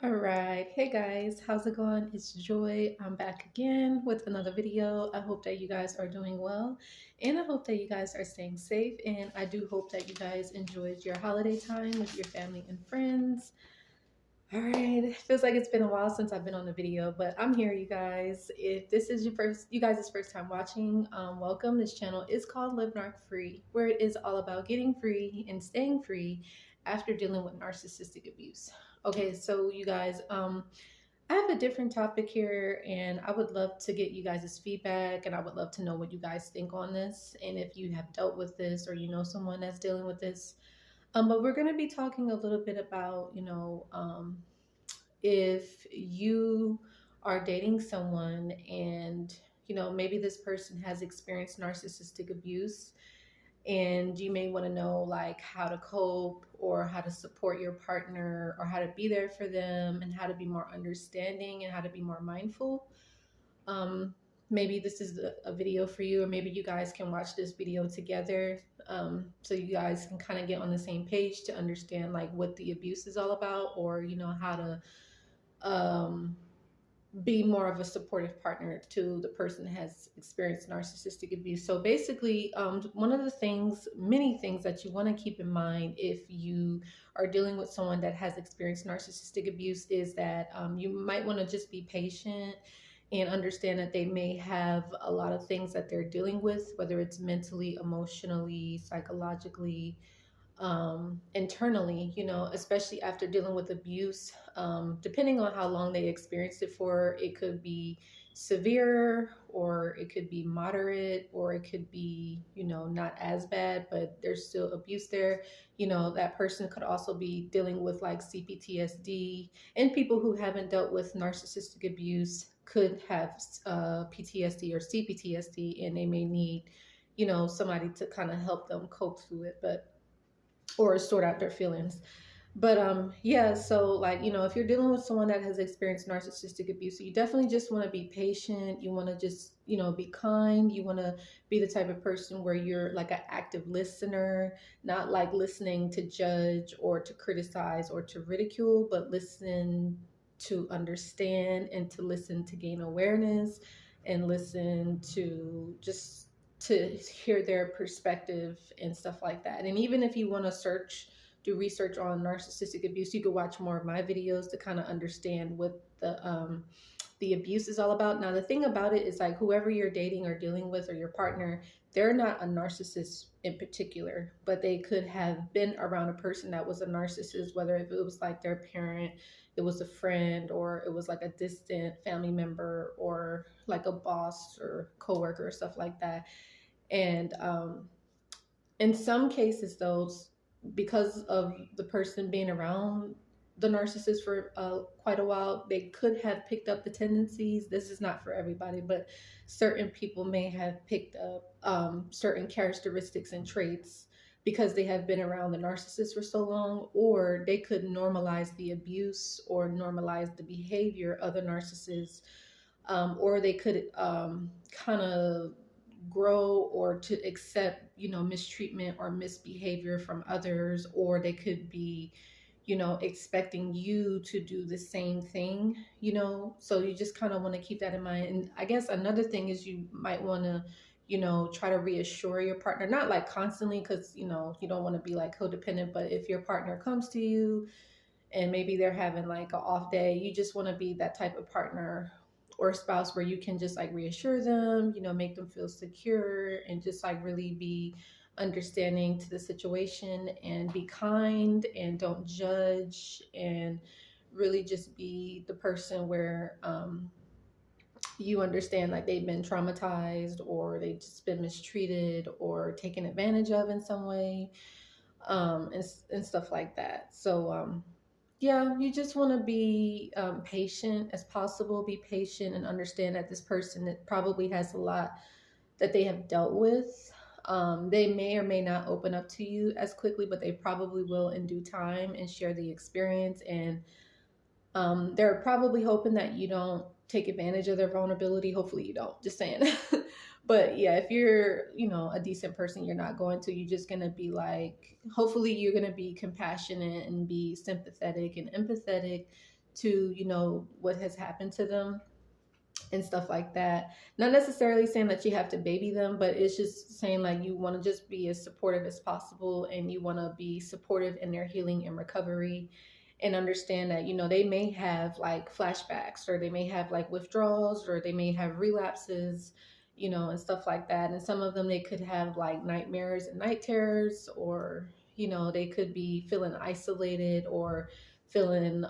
All right. Hey guys, how's it going? It's Joy. I'm back again with another video. I hope that you guys are doing well and I hope that you guys are staying safe. And I do hope that you guys enjoyed your holiday time with your family and friends. All right. It feels like it's been a while since I've been on the video, but I'm here, you guys. If this is you guys' first time watching, welcome. This channel is called Live Narc Free, where it is all about getting free and staying free after dealing with narcissistic abuse. Okay, so you guys, I have a different topic here, and I would love to get you guys' feedback, and I would love to know what you guys think on this, and if you have dealt with this or you know someone that's dealing with this. But we're going to be talking a little bit about, if you are dating someone and, maybe this person has experienced narcissistic abuse and you may want to know like how to cope or how to support your partner or how to be there for them and how to be more understanding and how to be more mindful. um, Maybe this is a video for you, or maybe you guys can watch this video together, so you guys can kind of get on the same page to understand like what the abuse is all about, or how to um, be more of a supportive partner to the person that has experienced narcissistic abuse. So basically, one of the things, many things that you want to keep in mind if you are dealing with someone that has experienced narcissistic abuse is that you might want to just be patient and understand that they may have a lot of things that they're dealing with, whether it's mentally, emotionally, psychologically, internally, especially after dealing with abuse. Depending on how long they experienced it for, it could be severe or it could be moderate or it could be, not as bad, but there's still abuse there. That person could also be dealing with like CPTSD, and people who haven't dealt with narcissistic abuse could have PTSD or CPTSD, and they may need, somebody to kind of help them cope through it. But or sort out their feelings. But yeah, so like, if you're dealing with someone that has experienced narcissistic abuse, you definitely just want to be patient. You want to just, be kind. You want to be the type of person where you're like an active listener, not like listening to judge or to criticize or to ridicule, but listen to understand and to listen to gain awareness and listen to just to hear their perspective and stuff like that. And even if you want to do research on narcissistic abuse, you could watch more of my videos to kind of understand what the abuse is all about. Now, the thing about it is like whoever you're dating or dealing with or your partner, they're not a narcissist in particular, but they could have been around a person that was a narcissist, whether if it was like their parent, it was a friend, or it was like a distant family member, or like a boss or coworker or stuff like that. And in some cases, though, because of the person being around the narcissist for quite a while, they could have picked up the tendencies. This is not for everybody, but certain people may have picked up certain characteristics and traits because they have been around the narcissist for so long, or they could normalize the abuse or normalize the behavior of the narcissist, or they could kind of grow or to accept, mistreatment or misbehavior from others, or they could be, expecting you to do the same thing, so you just kind of want to keep that in mind. And I guess another thing is you might want to, try to reassure your partner, not like constantly, because, you don't want to be like codependent, but if your partner comes to you and maybe they're having like an off day, you just want to be that type of partner or spouse where you can just like reassure them, make them feel secure and just like really be understanding to the situation and be kind and don't judge, and really just be the person where you understand like they've been traumatized or they've just been mistreated or taken advantage of in some way, and stuff like that. So yeah, you just want to be patient as possible. Be patient and understand that this person that probably has a lot that they have dealt with. They may or may not open up to you as quickly, but they probably will in due time and share the experience. And they're probably hoping that you don't take advantage of their vulnerability. Hopefully you don't, just saying. But yeah, if you're, a decent person, you're not going to. You're just going to be like, hopefully you're going to be compassionate and be sympathetic and empathetic to, you know, what has happened to them and stuff like that. Not necessarily saying that you have to baby them, but it's just saying like you want to just be as supportive as possible, and you want to be supportive in their healing and recovery, and understand that, you know, they may have like flashbacks, or they may have like withdrawals, or they may have relapses, you know, and stuff like that. And some of them, they could have like nightmares and night terrors, or, you know, they could be feeling isolated, or feeling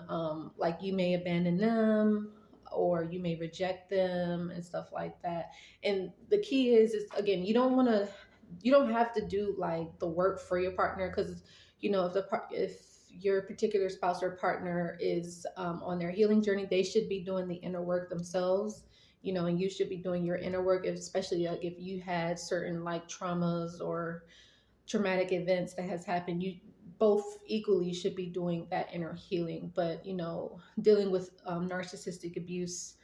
like you may abandon them, or you may reject them and stuff like that. And the key is again, you don't have to do like the work for your partner, because, you know, if your particular spouse or partner is on their healing journey, they should be doing the inner work themselves, you know, and you should be doing your inner work, especially like if you had certain like traumas or traumatic events that has happened. You both equally should be doing that inner healing. But, you know, dealing with narcissistic abuse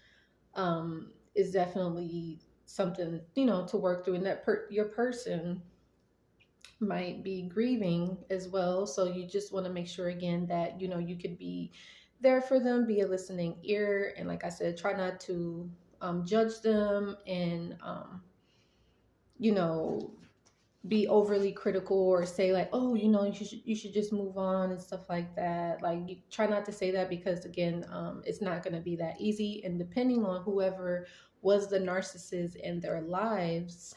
is definitely something, you know, to work through, and that your person might be grieving as well. So you just want to make sure again that, you know, you could be there for them, be a listening ear, and like I said, try not to judge them, and you know, be overly critical, or say like, oh, you know, you should just move on and stuff like that. Like, you try not to say that, because again, it's not going to be that easy, and depending on whoever was the narcissist in their lives,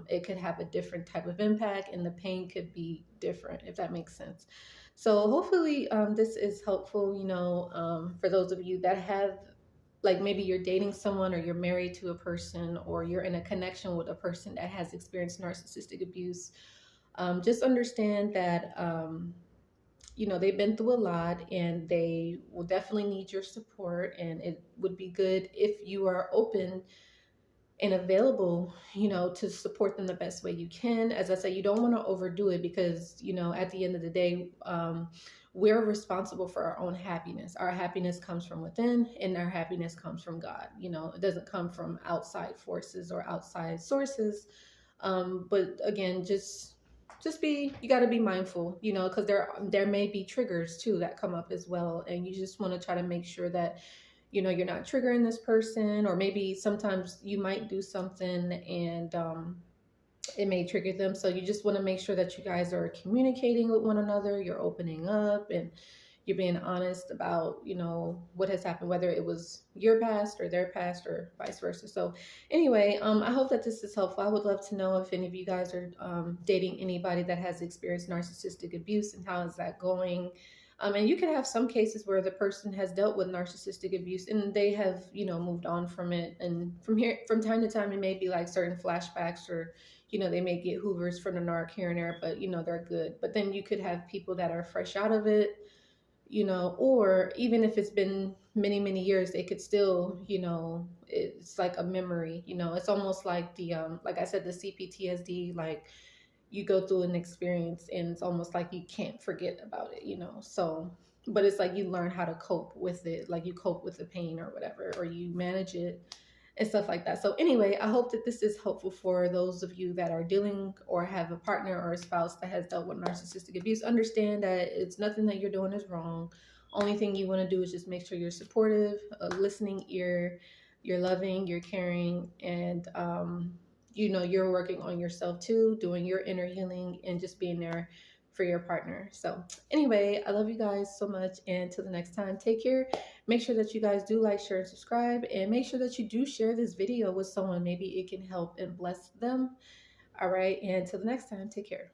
it could have a different type of impact, and the pain could be different, if that makes sense. So hopefully this is helpful, you know, for those of you that have, like, maybe you're dating someone, or you're married to a person, or you're in a connection with a person that has experienced narcissistic abuse. Just understand that, you know, they've been through a lot, and they will definitely need your support, and it would be good if you are open and available, you know, to support them the best way you can. As I say, you don't want to overdo it, because, you know, at the end of the day, we're responsible for our own happiness. Our happiness comes from within, and our happiness comes from God. You know, it doesn't come from outside forces or outside sources. But again, just be, you got to be mindful, you know, because there may be triggers too that come up as well, and you just want to try to make sure that, you know, you're not triggering this person. Or maybe sometimes you might do something, and it may trigger them. So you just want to make sure that you guys are communicating with one another, you're opening up, and you're being honest about, you know, what has happened, whether it was your past or their past, or vice versa. So anyway, I hope that this is helpful. I would love to know if any of you guys are dating anybody that has experienced narcissistic abuse, and how is that going. And you can have some cases where the person has dealt with narcissistic abuse, and they have, you know, moved on from it. And from time to time, it may be like certain flashbacks, or, you know, they may get hoovers from the narc here and there, but, you know, they're good. But then you could have people that are fresh out of it, you know, or even if it's been many, many years, they could still, you know, it's like a memory, you know, it's almost like the, like I said, the CPTSD, like, you go through an experience, and it's almost like you can't forget about it, you know. So, but it's like you learn how to cope with it, like you cope with the pain or whatever, or you manage it and stuff like that. So anyway, I hope that this is helpful for those of you that are dealing, or have a partner or a spouse that has dealt with narcissistic abuse. Understand that it's nothing that you're doing is wrong. Only thing you want to do is just make sure you're supportive, a listening ear, you're loving, you're caring, and you know, you're working on yourself too, doing your inner healing, and just being there for your partner. So anyway, I love you guys so much, and till the next time, take care. Make sure that you guys do like, share, and subscribe, and make sure that you do share this video with someone. Maybe it can help and bless them. All right, and till the next time, take care.